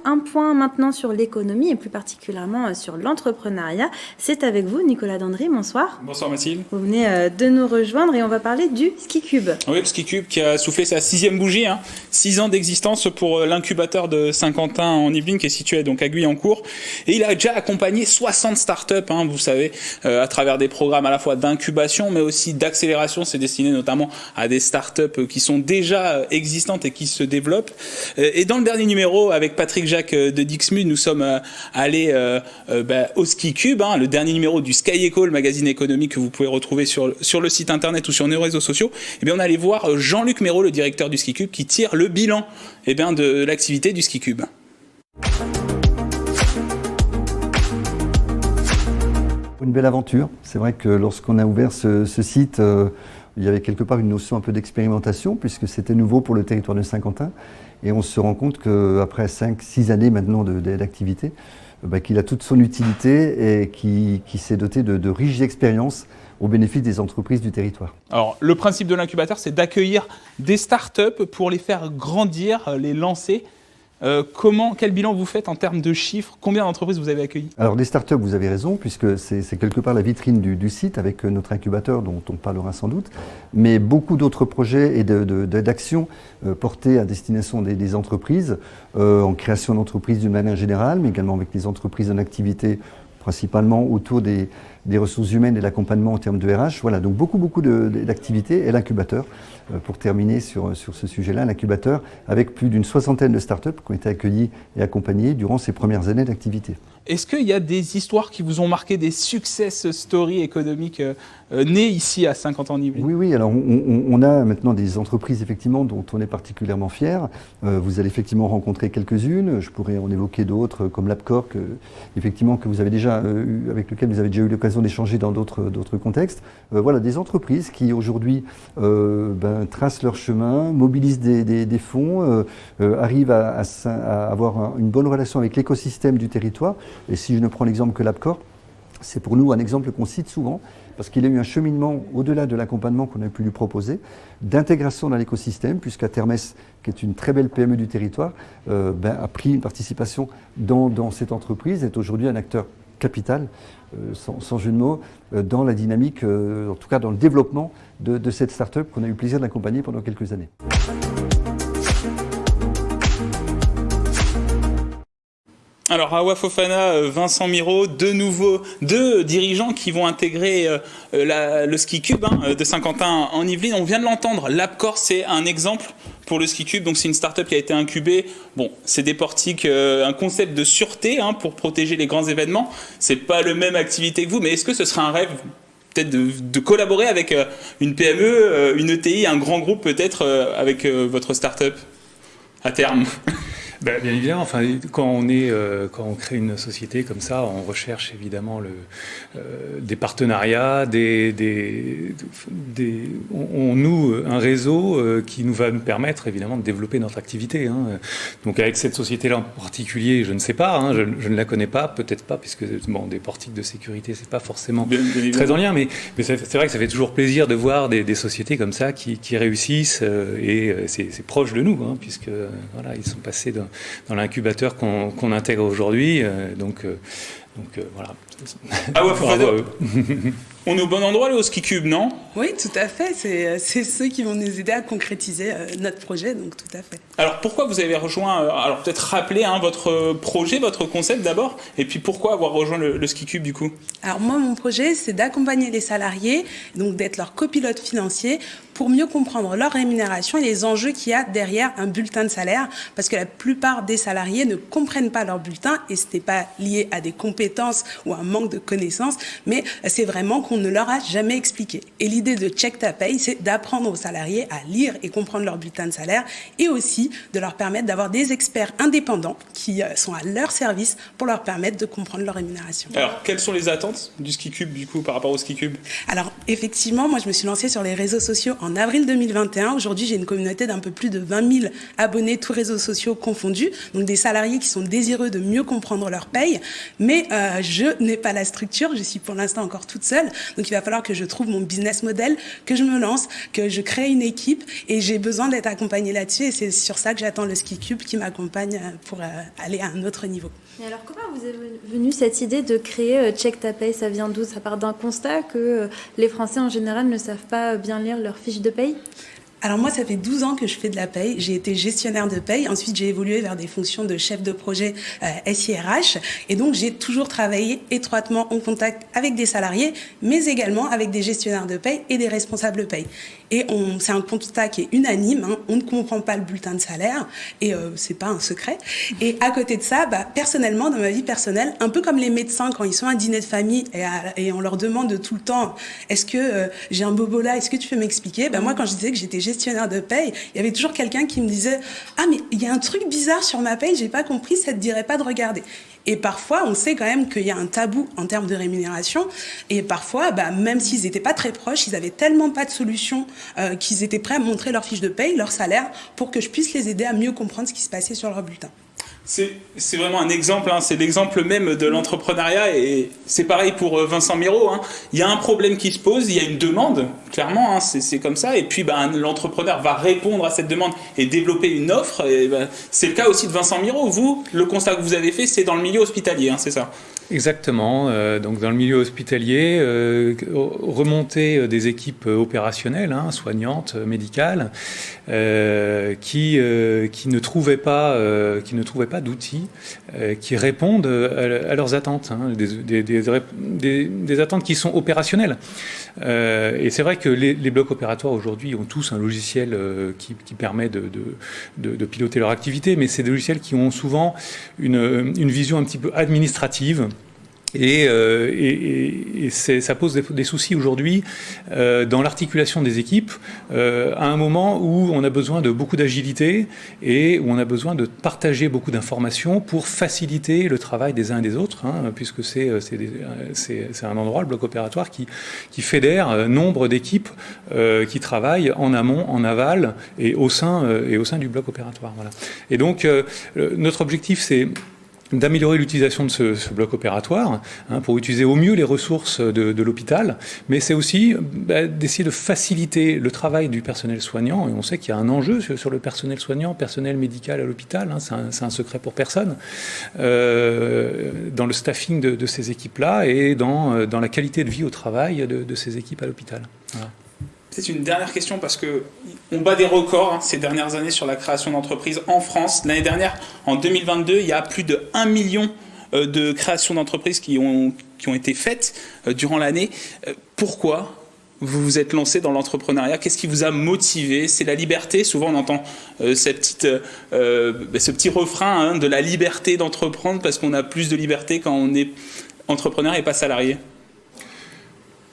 un point maintenant sur l'économie et plus particulièrement sur l'entrepreneuriat. C'est avec vous, Nicolas Dandry, bonsoir. Bonsoir Mathilde. Vous venez de nous rejoindre et on va parler du SkiCube. Oui, le SkiCube qui a soufflé sa 6e bougie, 6 ans d'existence pour l'incubateur de Saint-Quentin en Yvelines qui est situé donc à Guyancourt. Et il a déjà accompagné 60 startups, vous savez, à travers des programmes à la fois d'incubation mais aussi d'accélération. C'est destiné notamment à des startups qui sont déjà existantes et qui se développent. Et dans le dernier numéro, avec Patrick Jacques de Dixmude, nous sommes allés au SkiCube, le dernier numéro du Sky Eco, le magazine économique que vous pouvez retrouver sur le site internet ou sur nos réseaux sociaux. Et bien, on allait voir Jean-Luc Méraud, le directeur du SkiCube, qui tire le bilan de l'activité du SkiCube. Une belle aventure. C'est vrai que lorsqu'on a ouvert ce site, il y avait quelque part une notion un peu d'expérimentation puisque c'était nouveau pour le territoire de Saint-Quentin. Et on se rend compte qu'après 5-6 années maintenant d'activité, qu'il a toute son utilité et qui s'est doté de riches expériences au bénéfice des entreprises du territoire. Alors, le principe de l'incubateur, c'est d'accueillir des startups pour les faire grandir, les lancer. Quel bilan vous faites en termes de chiffres? Combien d'entreprises vous avez accueillies? Alors des startups, vous avez raison, puisque c'est quelque part la vitrine du site avec notre incubateur dont on parlera sans doute, mais beaucoup d'autres projets et d'actions portées à destination des entreprises, en création d'entreprises d'une manière générale, mais également avec les entreprises en activité, principalement autour des ressources humaines et l'accompagnement en termes de RH. Voilà, donc beaucoup d'activités et l'incubateur. Pour terminer sur ce sujet-là, l'incubateur avec plus d'une 60aine de startups qui ont été accueillies et accompagnées durant ces premières années d'activité. Est-ce qu'il y a des histoires qui vous ont marqué, des success stories économiques nées ici à Saint-Quentin-en-Yvelines? Oui, alors on a maintenant des entreprises effectivement dont on est particulièrement fiers. Vous allez effectivement rencontrer quelques-unes, je pourrais en évoquer d'autres comme l'Apcor que vous avez déjà avec lequel vous avez déjà eu l'occasion d'échanger dans d'autres contextes. Voilà, des entreprises qui aujourd'hui tracent leur chemin, mobilisent des fonds, arrivent à avoir une bonne relation avec l'écosystème du territoire. Et si je ne prends l'exemple que l'Apcor, c'est pour nous un exemple qu'on cite souvent, parce qu'il a eu un cheminement au-delà de l'accompagnement qu'on a pu lui proposer, d'intégration dans l'écosystème, puisqu'à Termes, qui est une très belle PME du territoire, a pris une participation dans cette entreprise, est aujourd'hui un acteur capital, sans jeu de mots, dans la dynamique, en tout cas dans le développement de cette start-up qu'on a eu le plaisir d'accompagner pendant quelques années. Alors, Hawa Fofana, Vincent Miraud, deux dirigeants qui vont intégrer le SkiCube de Saint-Quentin en Yvelines. On vient de l'entendre, l'Apcor, c'est un exemple pour le SkiCube. Donc, c'est une start-up qui a été incubée. Bon, c'est des portiques, un concept de sûreté pour protéger les grands événements. C'est pas le même activité que vous, mais est-ce que ce serait un rêve peut-être de collaborer avec une PME, une ETI, un grand groupe peut-être avec votre start-up à terme? Bien évidemment, quand on crée une société comme ça, on recherche évidemment des partenariats, on noue un réseau qui va nous permettre évidemment de développer notre activité. Donc avec cette société-là en particulier, je ne sais pas, je ne la connais pas, peut-être pas, puisque des portiques de sécurité, c'est pas forcément très en lien, mais c'est vrai que ça fait toujours plaisir de voir des sociétés comme ça qui réussissent et c'est proche de nous, puisque voilà, ils sont passés dans l'incubateur qu'on intègre aujourd'hui. Donc voilà. On est au bon endroit là, au SkiCube, non? Oui, tout à fait. C'est ceux qui vont nous aider à concrétiser notre projet, donc tout à fait. Alors pourquoi vous avez rejoint, alors peut-être rappeler votre projet, votre concept d'abord, et puis pourquoi avoir rejoint le SkiCube du coup? Alors moi, mon projet, c'est d'accompagner les salariés, donc d'être leur copilote financier, pour mieux comprendre leur rémunération et les enjeux qu'il y a derrière un bulletin de salaire, parce que la plupart des salariés ne comprennent pas leur bulletin, et ce n'est pas lié à des compétences ou à un manque de connaissances, mais c'est vraiment qu'on ne leur a jamais expliqué. Et l'idée de Check ta paye, c'est d'apprendre aux salariés à lire et comprendre leur bulletin de salaire, et aussi de leur permettre d'avoir des experts indépendants qui sont à leur service pour leur permettre de comprendre leur rémunération. Alors, quelles sont les attentes du SkiCube du coup par rapport au SkiCube? Alors, effectivement, moi je me suis lancée sur les réseaux sociaux en avril 2021. Aujourd'hui, j'ai une communauté d'un peu plus de 20 000 abonnés, tous réseaux sociaux confondus, donc des salariés qui sont désireux de mieux comprendre leur paye, mais je n'ai pas la structure, je suis pour l'instant encore toute seule, Donc il va falloir que je trouve mon business model, que je me lance, que je crée une équipe et j'ai besoin d'être accompagnée là-dessus et c'est sur ça que j'attends le Ski Cube qui m'accompagne pour aller à un autre niveau. Et alors comment vous est venue cette idée de créer Check Ta Paye? Ça vient d'où? Ça part d'un constat que les Français en général ne savent pas bien lire leurs fiches de paye? Alors moi, ça fait 12 ans que je fais de la paye. J'ai été gestionnaire de paye. Ensuite, j'ai évolué vers des fonctions de chef de projet SIRH. Et donc, j'ai toujours travaillé étroitement en contact avec des salariés, mais également avec des gestionnaires de paye et des responsables de paye. Et c'est un constat qui est unanime. On ne comprend pas le bulletin de salaire et c'est pas un secret. Et à côté de ça, personnellement, dans ma vie personnelle, un peu comme les médecins quand ils sont à un dîner de famille et on leur demande tout le temps, est-ce que j'ai un bobo là, est-ce que tu peux m'expliquer? Moi, quand je disais que j'étais gestionnaire de paye, il y avait toujours quelqu'un qui me disait, ah mais il y a un truc bizarre sur ma paye, j'ai pas compris, ça te dirait pas de regarder. Et parfois, on sait quand même qu'il y a un tabou en termes de rémunération. Et parfois, même s'ils n'étaient pas très proches, ils n'avaient tellement pas de solution qu'ils étaient prêts à montrer leur fiche de paye, leur salaire, pour que je puisse les aider à mieux comprendre ce qui se passait sur leur bulletin. C'est vraiment un exemple, c'est l'exemple même de l'entrepreneuriat et c'est pareil pour Vincent Miro. Il y a un problème qui se pose, il y a une demande, clairement, c'est comme ça. Et puis l'entrepreneur va répondre à cette demande et développer une offre. Et, c'est le cas aussi de Vincent Miro. Vous, le constat que vous avez fait, c'est dans le milieu hospitalier, c'est ça? Exactement. Donc dans le milieu hospitalier, remonter des équipes opérationnelles, soignantes, médicales, qui ne trouvaient pas d'outils qui répondent à leurs attentes, des attentes qui sont opérationnelles. Et c'est vrai que les blocs opératoires aujourd'hui ont tous un logiciel qui permet de piloter leur activité, mais c'est des logiciels qui ont souvent une vision un petit peu administrative. Et ça pose des soucis aujourd'hui dans l'articulation des équipes à un moment où on a besoin de beaucoup d'agilité et où on a besoin de partager beaucoup d'informations pour faciliter le travail des uns et des autres, puisque c'est un endroit, le bloc opératoire, qui fédère nombre d'équipes qui travaillent en amont, en aval et au sein du bloc opératoire. Voilà. Et donc notre objectif, c'est d'améliorer l'utilisation de ce bloc opératoire pour utiliser au mieux les ressources de l'hôpital, mais c'est aussi d'essayer de faciliter le travail du personnel soignant. Et on sait qu'il y a un enjeu sur le personnel soignant, personnel médical à l'hôpital, c'est un secret pour personne, dans le staffing de ces équipes-là et dans la qualité de vie au travail de ces équipes à l'hôpital. Voilà. C'est une dernière question parce qu'on bat des records ces dernières années sur la création d'entreprises en France. L'année dernière, en 2022, il y a plus de 1 million de créations d'entreprises qui ont été faites durant l'année. Pourquoi vous vous êtes lancé dans l'entrepreneuriat? Qu'est-ce qui vous a motivé? C'est la liberté. Souvent, on entend ce petit refrain de la liberté d'entreprendre parce qu'on a plus de liberté quand on est entrepreneur et pas salarié.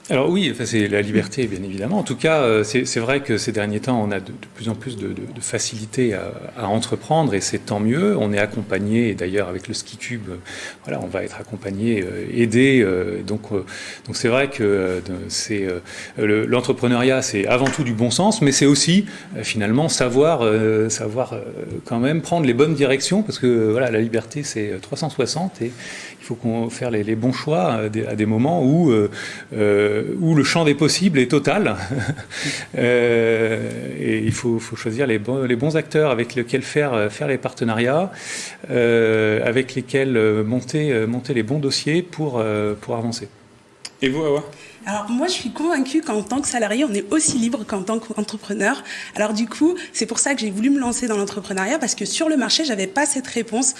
Alors oui, c'est la liberté, bien évidemment. En tout cas, c'est vrai que ces derniers temps, on a de plus en plus de facilité à entreprendre et c'est tant mieux. On est accompagné, et d'ailleurs avec le Ski Cube, voilà, on va être accompagné, aidé. Donc c'est vrai que l'entrepreneuriat, c'est avant tout du bon sens, mais c'est aussi finalement savoir quand même prendre les bonnes directions, parce que voilà, la liberté, c'est 360 et il faut faire les bons choix à des moments où le champ des possibles est total. Et il faut choisir les bons acteurs avec lesquels faire les partenariats, avec lesquels monter les bons dossiers pour avancer. Et vous, Awa ? Alors moi, je suis convaincue qu'en tant que salarié, on est aussi libre qu'en tant qu'entrepreneur. Alors du coup, c'est pour ça que j'ai voulu me lancer dans l'entrepreneuriat, parce que sur le marché, j'avais pas cette réponse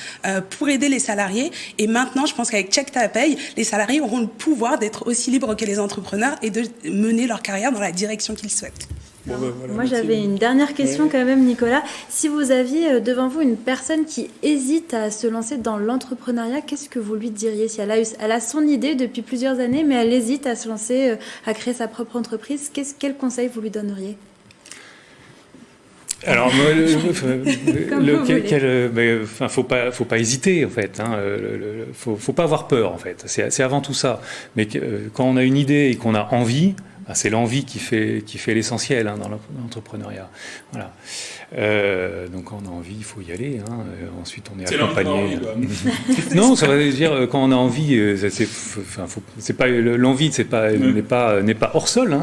pour aider les salariés. Et maintenant, je pense qu'avec Check Ta Paye, les salariés auront le pouvoir d'être aussi libres que les entrepreneurs et de mener leur carrière dans la direction qu'ils souhaitent. Voilà, moi, j'avais une dernière question quand même, Nicolas. Si vous aviez devant vous une personne qui hésite à se lancer dans l'entrepreneuriat, qu'est-ce que vous lui diriez? Si elle a son idée depuis plusieurs années, mais elle hésite à se lancer, à créer sa propre entreprise, quel conseil vous lui donneriez? Alors, faut pas hésiter en fait. Faut pas avoir peur en fait. C'est avant tout ça. Mais quand on a une idée et qu'on a envie, c'est l'envie qui fait l'essentiel dans l'entrepreneuriat. Voilà. Donc quand on a envie, il faut y aller. Ensuite, on est accompagné. Non, ça veut dire quand on a envie, c'est pas l'envie, n'est pas hors sol.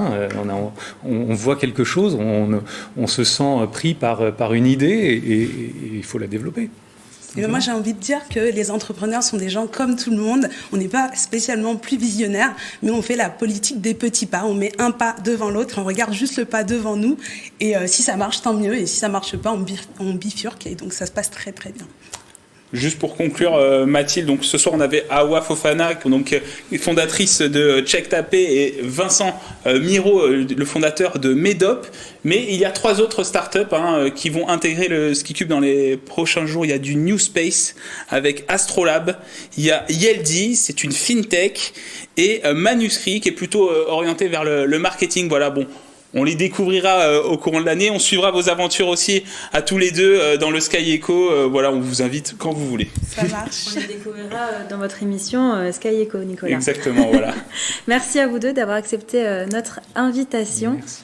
On voit quelque chose, on se sent pris par une idée et il faut la développer. Et moi, j'ai envie de dire que les entrepreneurs sont des gens comme tout le monde. On n'est pas spécialement plus visionnaires, mais on fait la politique des petits pas. On met un pas devant l'autre, on regarde juste le pas devant nous. Et si ça marche, tant mieux. Et si ça marche pas, on bifurque. Et donc, ça se passe très, très bien. Juste pour conclure, Mathilde, donc ce soir on avait Awa Fofana, donc fondatrice de CheckTapé, et Vincent Miro, le fondateur de Medop. Mais il y a 3 autres startups qui vont intégrer le SkiCube dans les prochains jours. Il y a du New Space avec Astrolab, il y a Yeldi, c'est une fintech, et Manuscrit qui est plutôt orienté vers le marketing. Voilà, bon. On les découvrira au courant de l'année. On suivra vos aventures aussi à tous les deux dans le Sky Echo. Voilà, on vous invite quand vous voulez. Ça marche. On les découvrira dans votre émission Sky Echo, Nicolas. Exactement, voilà. Merci à vous deux d'avoir accepté notre invitation. Merci.